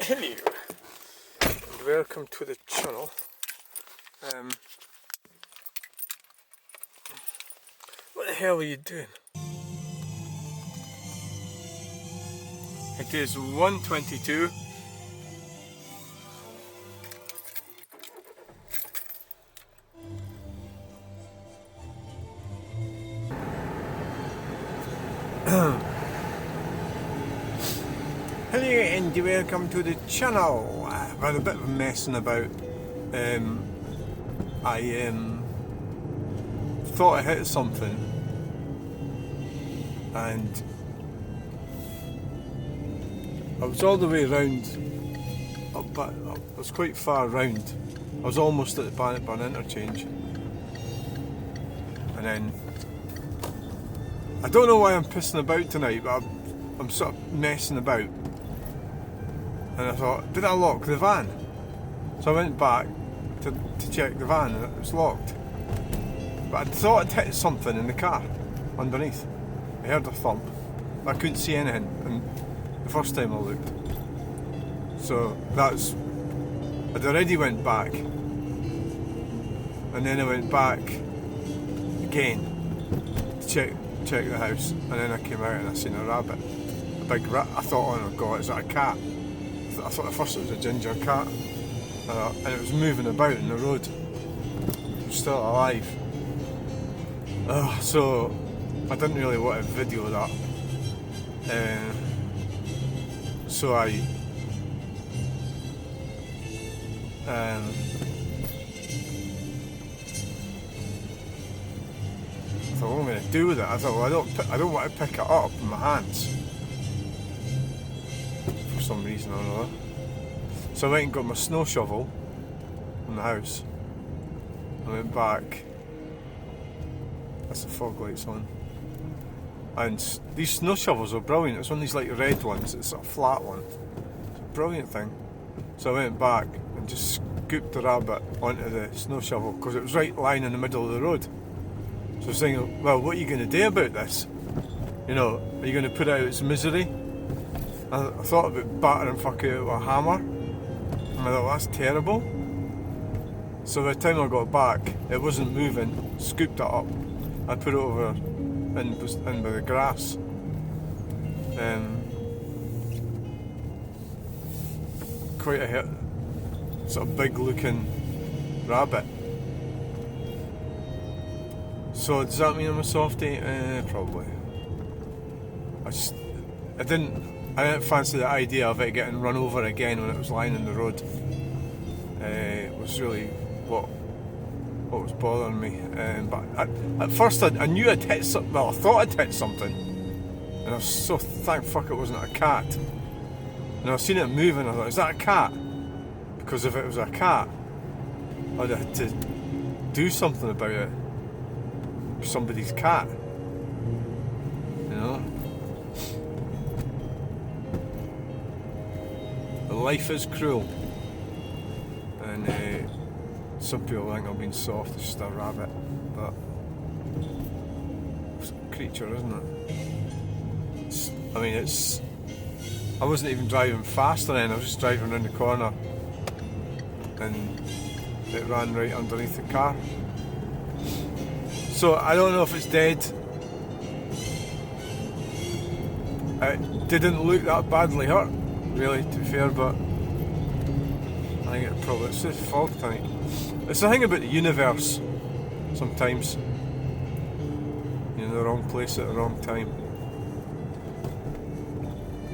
Hello, and welcome to the channel. What the hell are you doing? It is 1:22. Hello and welcome to the channel. I've had a bit of messing about. I thought I hit something and I was all the way round, but I was quite far round. I was almost at the Bannockburn interchange, and then I don't know why I'm pissing about tonight, but I'm sort of messing about. And I thought, did I lock the van? So I went back to check the van and it was locked. But I thought I'd hit something in the car underneath. I heard a thump, but I couldn't see anything and the first time I looked. So I'd already went back. And then I went back again to check the house. And then I came out and I seen a rabbit. A big rat. I thought, oh my god, is that a cat? I thought at first it was a ginger cat, and it was moving about in the road. It was still alive. So I didn't really want to video that. So I thought, what am I going to do with it? I thought, well, I don't want to pick it up in my hands. For some reason or another. So I went and got my snow shovel from the house. I went back. That's the fog lights on. And these snow shovels are brilliant. It's one of these like red ones. It's a flat one. It's a brilliant thing. So I went back and just scooped the rabbit onto the snow shovel because it was right lying in the middle of the road. So I was thinking, well, what are you going to do about this? You know, are you going to put it out its misery? I thought about battering fuck out with a hammer, and I thought, that's terrible. So by the time I got back, it wasn't moving. Scooped it up. I put it over in by the grass. Quite a sort of big looking rabbit. So does that mean I'm a softie? Probably. I didn't fancy the idea of it getting run over again when it was lying in the road. It was really what was bothering me. But at first I knew I'd hit something. Well, I thought I'd hit something, and I was so thank fuck it wasn't a cat. And I seen it moving. I thought, is that a cat? Because if it was a cat, I'd have had to do something about it. Somebody's cat, you know. Life is cruel, and some people think I'm being soft. It's just a rabbit, but it's a creature, isn't it? I wasn't even driving fast then. I was just driving around the corner, and it ran right underneath the car. So I don't know if it's dead. It didn't look that badly hurt, really, to be fair, but I think it's just fog tonight. It's the thing about the universe sometimes. You're in the wrong place at the wrong time.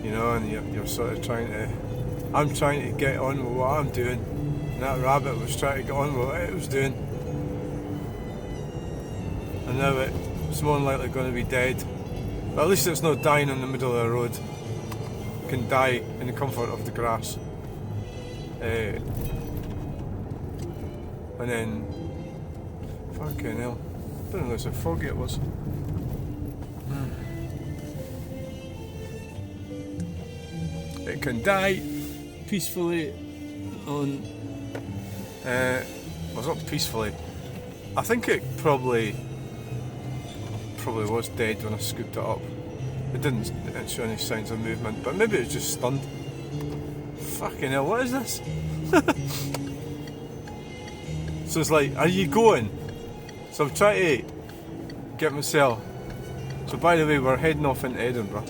You know, and you're sort of I'm trying to get on with what I'm doing, and that rabbit was trying to get on with what it was doing. And now it's more than likely going to be dead. But at least it's not dying in the middle of the road. It can die in the comfort of the grass. And then, fucking hell, I didn't realize how foggy it was. It can die peacefully on. Well, it's not peacefully. I think it probably was dead when I scooped it up. It didn't show any signs of movement, but maybe it was just stunned. Fucking hell, what is this? So it's like, are you going? So I'm trying to get myself. So by the way, we're heading off into Edinburgh.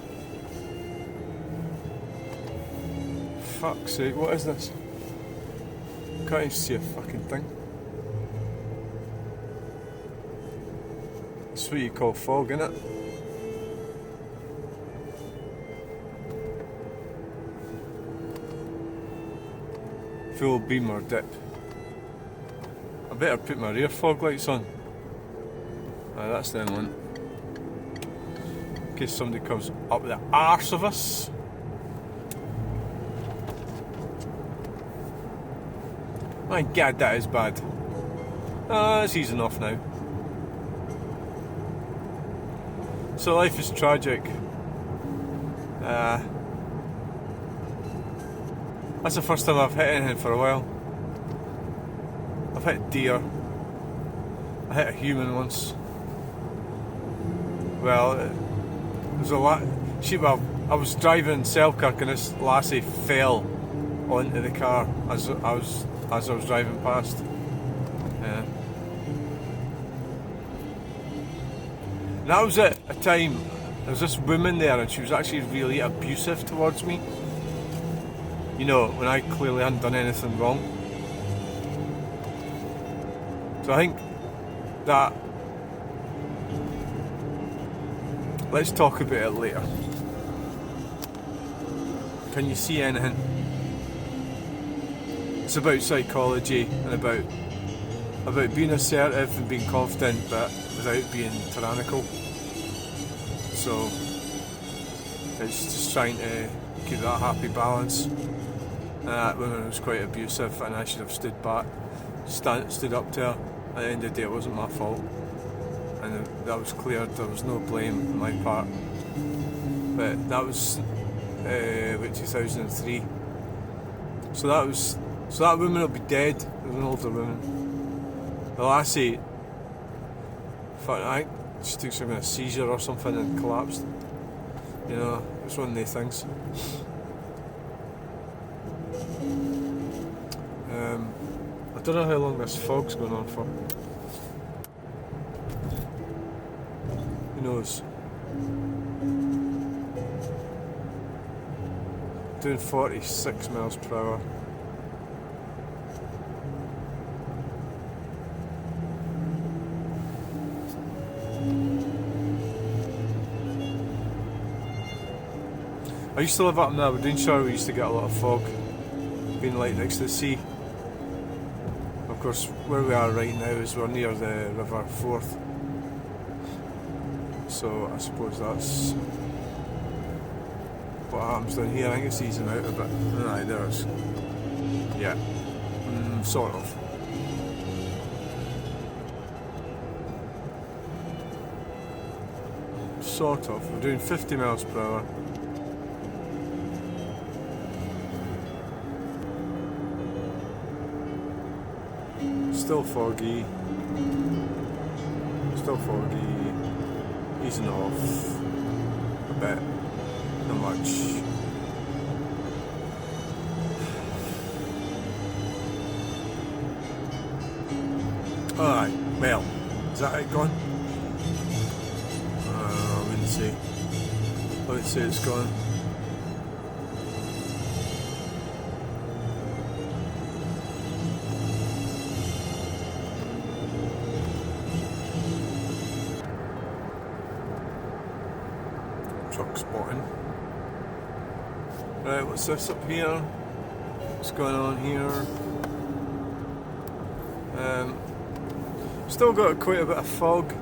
Fuck's sake, what is this? Can't even see a fucking thing. That's what you call fog, innit? Full beam or dip. I better put my rear fog lights on. Aye, that's the one. In case somebody comes up the arse of us. My God, that is bad. It's easing off now. So life is tragic. That's the first time I've hit anything for a while. I've hit deer. I hit a human once. Well, there's a lot. I was driving in Selkirk and this lassie fell onto the car as I was driving past. Yeah. That was at a time. There was this woman there, and she was actually really abusive towards me. You know, when I clearly hadn't done anything wrong. So I think that. Let's talk about it later. Can you see anything? It's about psychology and about being assertive and being confident, but without being tyrannical. So it's just trying to keep that happy balance. That woman was quite abusive, and I should have stood back, stood up to her. At the end of the day, it wasn't my fault, and that was cleared. There was no blame on my part. But that was about 2003. So that woman will be dead. It was an older woman. The lassie, I think she took some kind of seizure or something and collapsed. You know, it's one of these things. I don't know how long this fog's going on for. Who knows? Doing 46 miles per hour. I used to live up in Aberdeenshire. We used to get a lot of fog, being like next to the sea. Of course, where we are right now is we're near the River Forth. So I suppose that's what happens down here. I think it's easing out a bit. Aye, there's. Yeah. Sort of. Sort of. We're doing 50 miles per hour. Still foggy. Still foggy. Easing off a bit. Not much. Alright, well, is that it gone? I wouldn't say. I wouldn't say it's gone. Truck spotting. Right, what's this up here? What's going on here? Still got quite a bit of fog.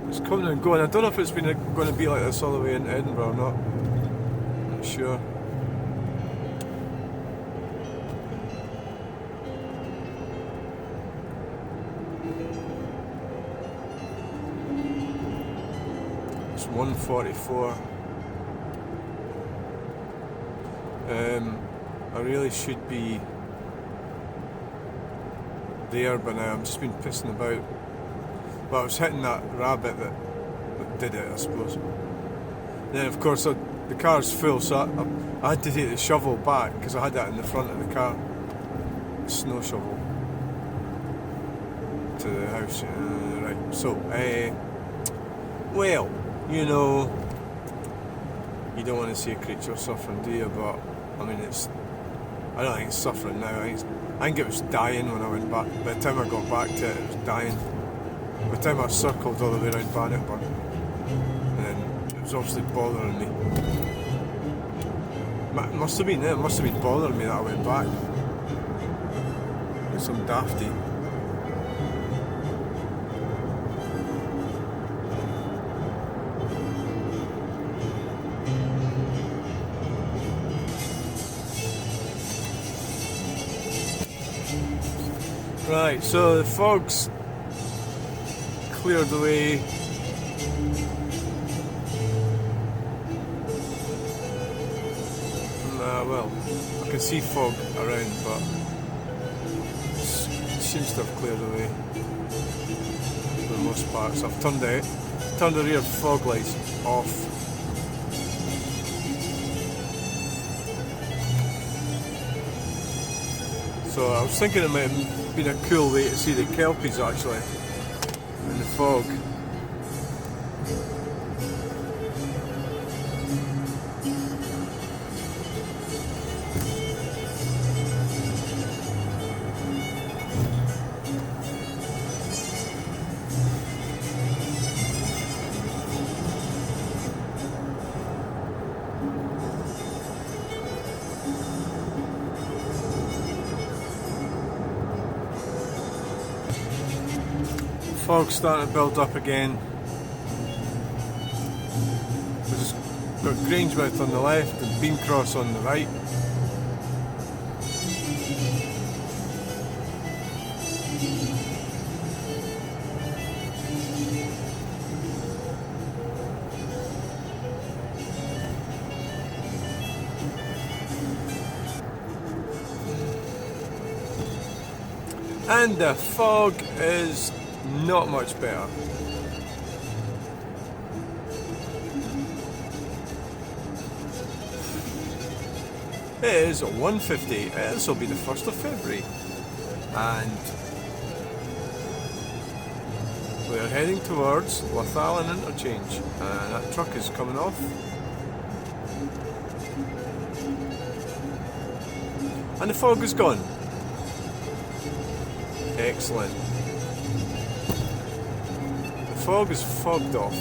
It's coming and going. I don't know if it's going to be like this all the way in Edinburgh or not. I'm not sure. It's 1:44. I really should be there by now. I've just been pissing about. But I was hitting that rabbit that did it, I suppose. Then of course the car's full, so I had to take the shovel back because I had that in the front of the car. The snow shovel to the house. Right, so well, you know, you don't want to see a creature suffering, do you? But I mean, I don't think it's suffering now. I think it was dying when I went back. By the time I got back to it, it was dying. By the time I circled all the way around Bannockburn, and then it was obviously bothering me. It must have been bothering me that I went back. Like some dafty. Right, so the fog's cleared away. Well, I can see fog around, but it seems to have cleared away for the most part. So I've turned the rear fog lights off. So I was thinking it might have been a cool way to see the kelpies actually in the fog. Fog's starting to build up again. We've just got Grangemouth on the left and Beancross on the right. And the fog is not much better. It is 1:50. This will be the 1st of February, and we're heading towards Lathallen Interchange, and that truck is coming off. And the fog is gone. Excellent. The fog is fogged off.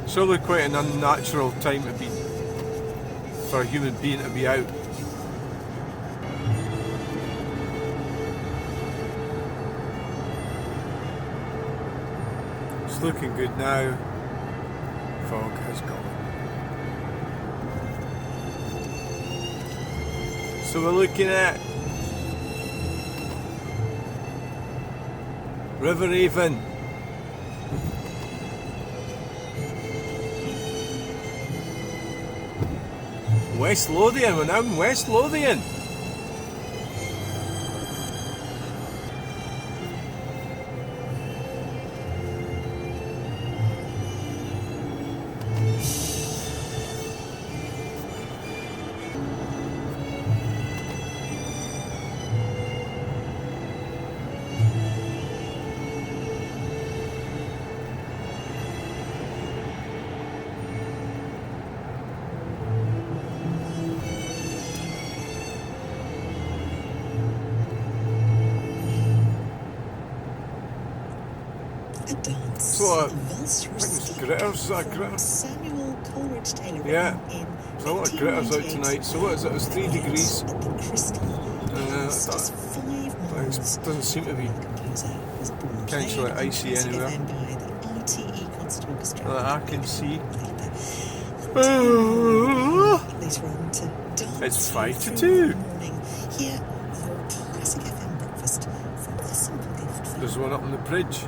Surely quite an unnatural time to be for a human being to be out. It's looking good now. Fog has gone. So we're looking at River Avon. West Lothian, we're now in West Lothian. So, I think it's gritters, is that a gritter? Yeah, there's a lot of gritters out tonight. So what is it, it's 3 degrees. It doesn't seem to be potentially icy anywhere that I can see. It's 5 to 2. There's one up on the bridge.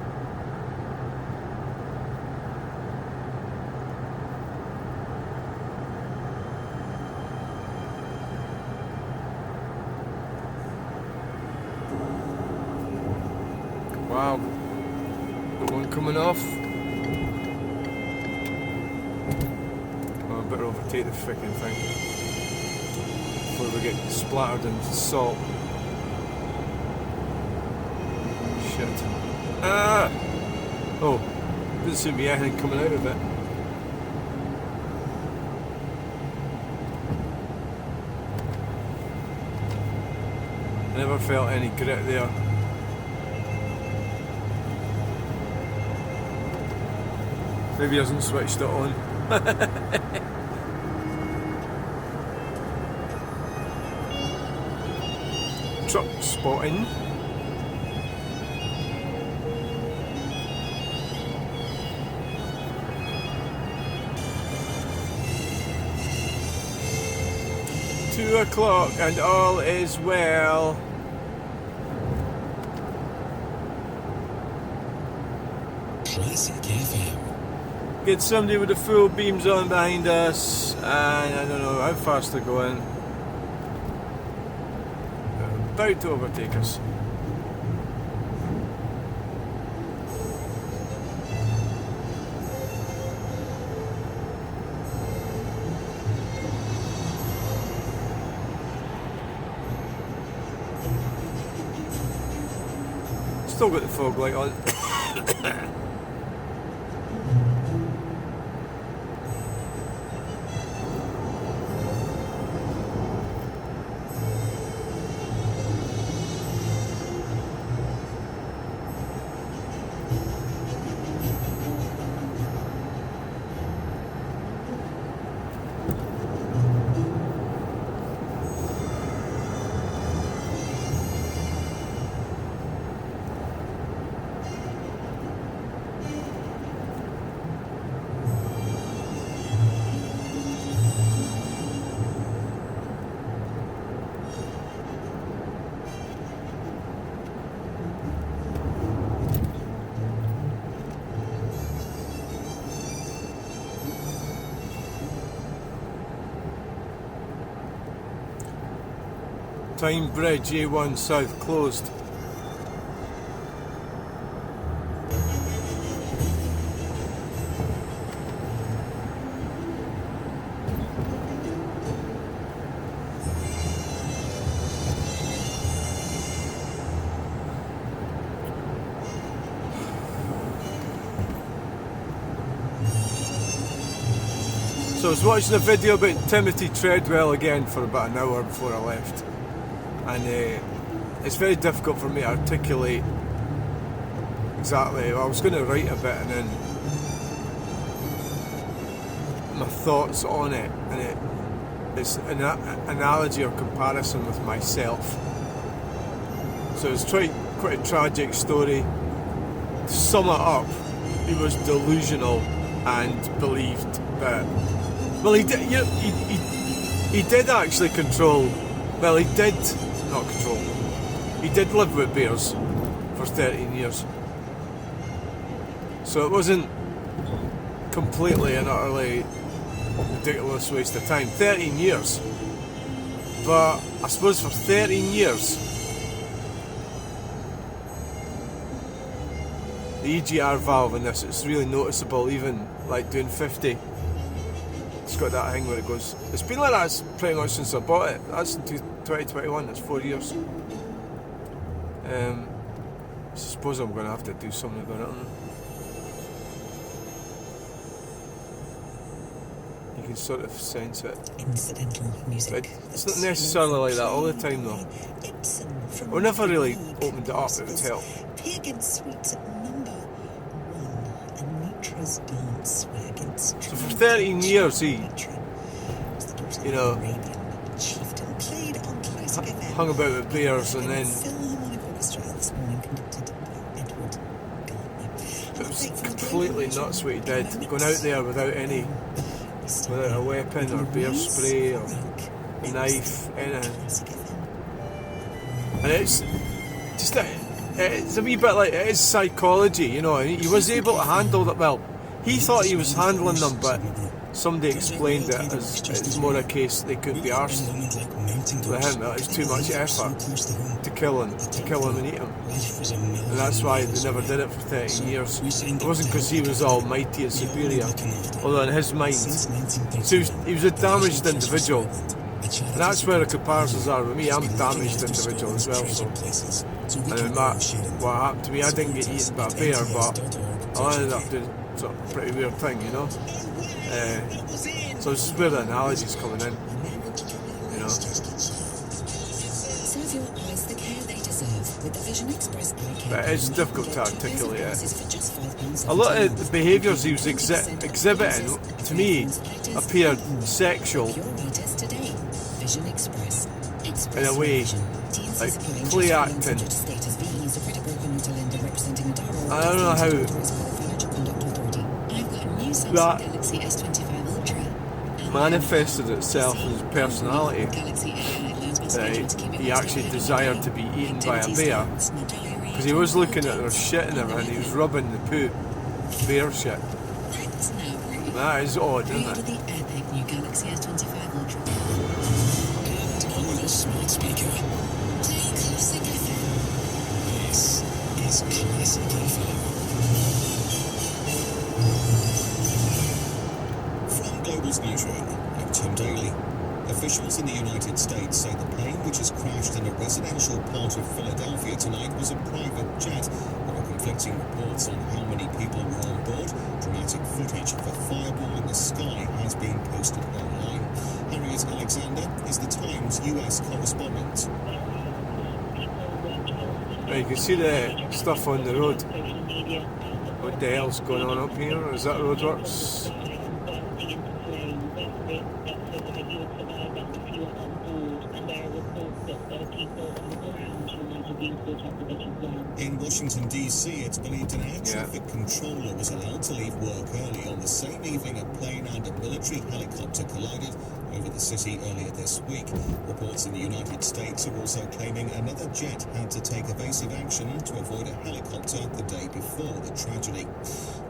Wow. The one coming off. Oh, I better overtake the freaking thing before we get splattered in salt. Shit. Ah! Oh, doesn't seem to be anything coming out of it. I never felt any grit there. Maybe he hasn't switched it on. Truck spotting. $2 and all is well. Classic FM. Get somebody with the full beams on behind us, and I don't know how fast they're going. They're about to overtake us. Still got the fog light on. Tyne Bridge A1 South closed. So I was watching a video about Timothy Treadwell again for about an hour before I left. And it's very difficult for me to articulate exactly. I was going to write a bit and then my thoughts on it, and it's an analogy or comparison with myself. So it's quite a tragic story. To sum it up, he was delusional and believed that. Well, he did. He did actually control. Well, he did not control. He did live with bears for 13 years. So it wasn't completely and utterly ridiculous waste of time. 13 years. But I suppose for 13 years, the EGR valve in this, it's really noticeable, even like doing 50. It's got that thing where it goes. It's been like that pretty much since I bought it. That's in 2021, that's 4 years. I suppose I'm going to have to do something about it. You can sort of sense it. Incidental music. It's not necessarily like that all the time though. We never really opened it up, it would help. Pig Sweets at number 1, Anitra's dance against. So for 13 years he, you know, hung about with bears, and then it was completely nuts what he did, going out there without a weapon or bear spray or knife, anything. And it's just it's a wee bit like, it is psychology, you know. He was able to handle that. Well, he thought he was handling them, but somebody explained it as it's more a case they couldn't be arsed with him. It was too much effort to kill him and eat him, and that's why they never did it for 13 years. It wasn't because he was almighty and superior, although in his mind, so he was a damaged individual. And that's where the comparisons are with me. I'm a damaged individual as well. So, and then what happened to me, I didn't get eaten by a bear, but I ended up doing sort of a pretty weird thing, you know. So this is where the analogy's coming in, you know. Serve your eyes the care they deserve with the Vision Express eye care. But it's difficult to articulate it. A lot of the behaviours he was exhibiting, to me, appeared sexual. In a way, like play acting. I don't know how that manifested itself as personality. He actually desired to be eaten by a bear, because he was looking at their shit and everything. He was rubbing the poo, bear shit. That is odd, isn't it? Smart speaker. Play Classic FM. This is Classic FM. From Global's newsroom, I'm Tim Daly. Officials in the United States say the plane which has crashed in a residential part of Philadelphia tonight was a private jet. There are conflicting reports on how many people were on board. Dramatic footage of a fireball in the sky has been posted online. Harriet Alexander is the Times US correspondent. You can see the stuff on the road. What the hell's going on up here? Is that roadworks? In Washington, D.C., it's believed an air traffic controller was allowed to leave work early on the same evening a plane and a military helicopter collided over the city earlier this week. Reports in the United States are also claiming another jet had to take evasive action to avoid a helicopter the day before the tragedy.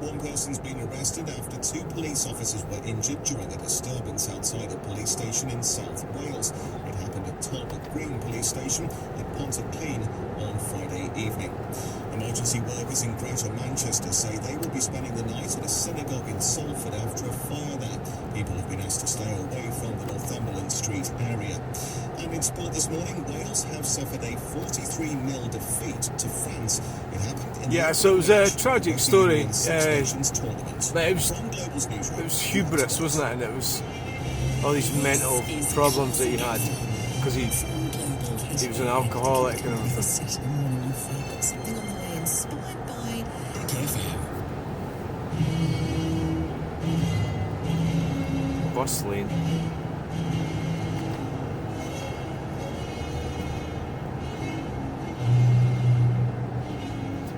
One person's been arrested after 2 police officers were injured during a disturbance outside a police station in South Wales. It happened at Talbot Green Police Station at Pontyclun on Friday evening. Emergency workers in Greater Manchester say they will be spending the night at a synagogue in Salford after a fire there. People have been asked to stay away from the Northumberland Street area. And in sport this morning, Wales have suffered a 43-0 defeat to France. It happened in so it was a tragic story. But it was hubris, wasn't it? And it was all these mental problems that he had, because he was an alcoholic and everything. Bus lane.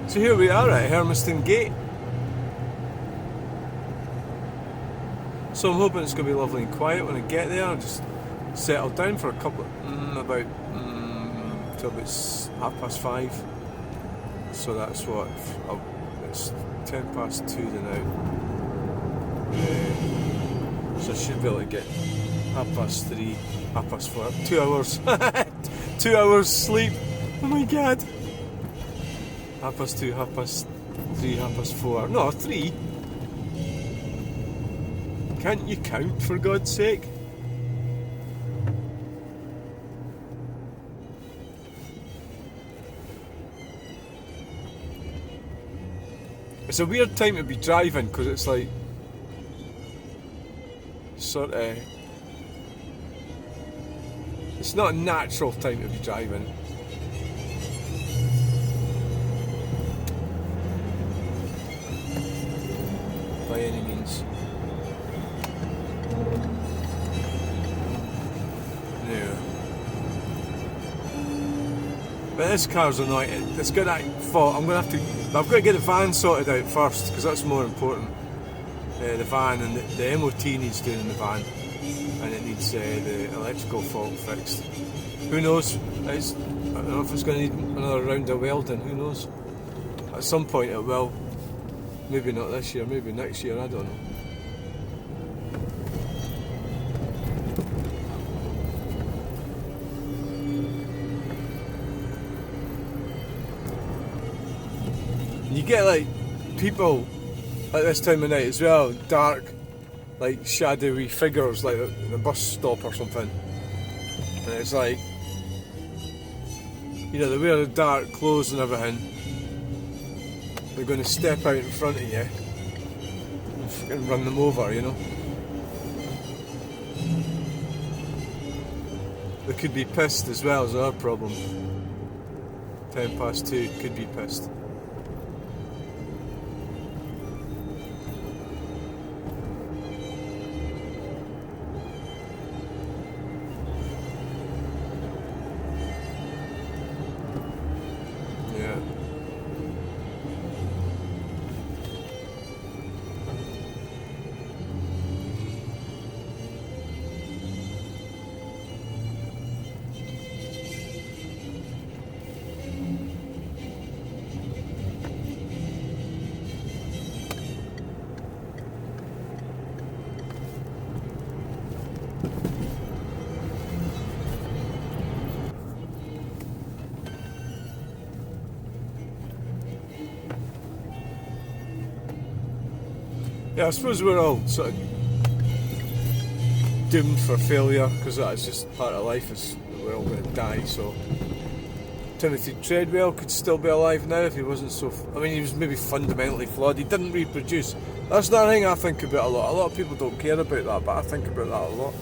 So here we are at Hermiston Gate. So I'm hoping it's going to be lovely and quiet when I get there. I'll just settle down for a couple of, till about 5:30. So that's what, it's 2:10 now. So I should be able to get 3:30, 4:30, 2 hours, 2 hours sleep. Oh my god. 2:30, 3:30, 4:30. No, 3. Can't you count, for God's sake? It's a weird time to be driving, because it's like sort of, it's not a natural time to be driving. By any means. No. But this car's annoying. It's got that fault. I've got to get the van sorted out first, because that's more important. The van, and the MOT needs doing in the van, and it needs the electrical fault fixed. Who knows? I don't know if it's going to need another round of welding. Who knows? At some point it will. Maybe not this year, maybe next year, I don't know. You get like people at this time of night as well, dark, like shadowy figures, like in a bus stop or something. And it's like, you know, they wear the dark clothes and everything. They're going to step out in front of you and fucking run them over, you know. They could be pissed as well, is our problem. 2:10, could be pissed. Yeah. Yeah, I suppose we're all sort of doomed for failure, because that's just part of life, is we're all going to die. So Timothy Treadwell could still be alive now if he wasn't so... I mean, he was maybe fundamentally flawed. He didn't reproduce. That's the thing I think about a lot. A lot of people don't care about that, but I think about that a lot.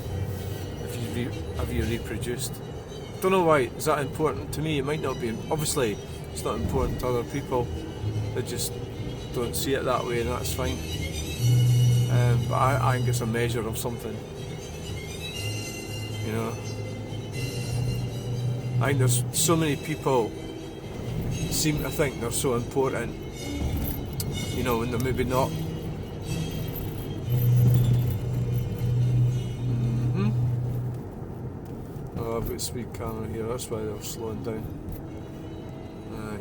Have you reproduced? Don't know why. Is that important to me? It might not be. Obviously, it's not important to other people. They just don't see it that way, and that's fine. But I think it's a measure of something. You know? I think there's so many people seem to think they're so important, you know, when they're maybe not. Oh, I've got speed camera here, that's why they're slowing down. Right.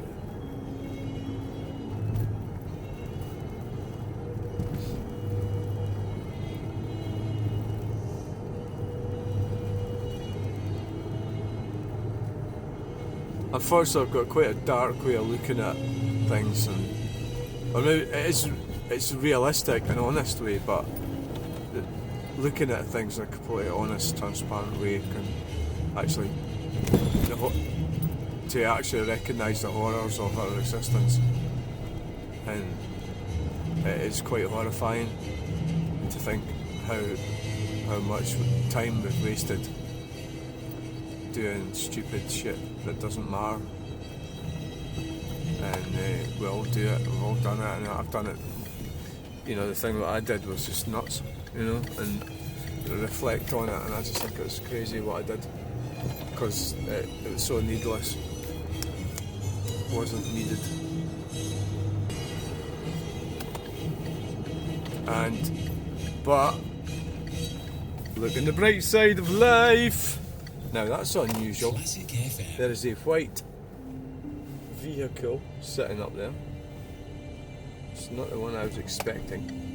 Unfortunately, I've got quite a dark way of looking at things, and or maybe it's realistic and honest way, but looking at things in a completely honest, transparent way can actually to actually recognise the horrors of our existence, and it is quite horrifying to think how much time we've wasted doing stupid shit that doesn't matter. And we all do it, we've all done it, and I've done it. You know, the thing that I did was just nuts, you know, and reflect on it, and I just think it was crazy what I did, because it was so needless. It wasn't needed. But look on the bright side of life. Now that's unusual. There is a white vehicle sitting up there. It's not the one I was expecting.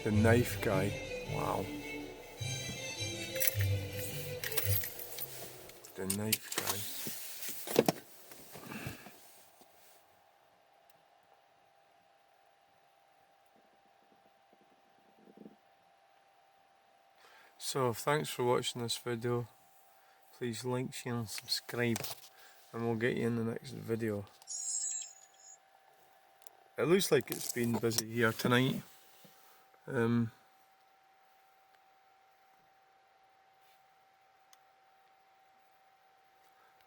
The knife guy. Wow. The knife guy. So thanks for watching this video. Please like, share and subscribe, and we'll get you in the next video. It looks like it's been busy here tonight.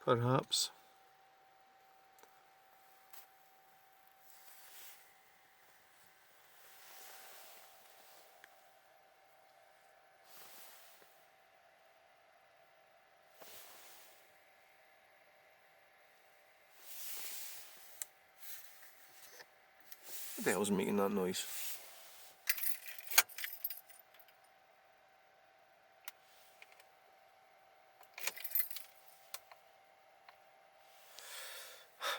Perhaps. What the hell's making that noise?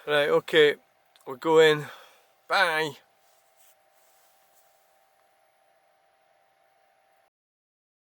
Right, okay, we're going. Bye.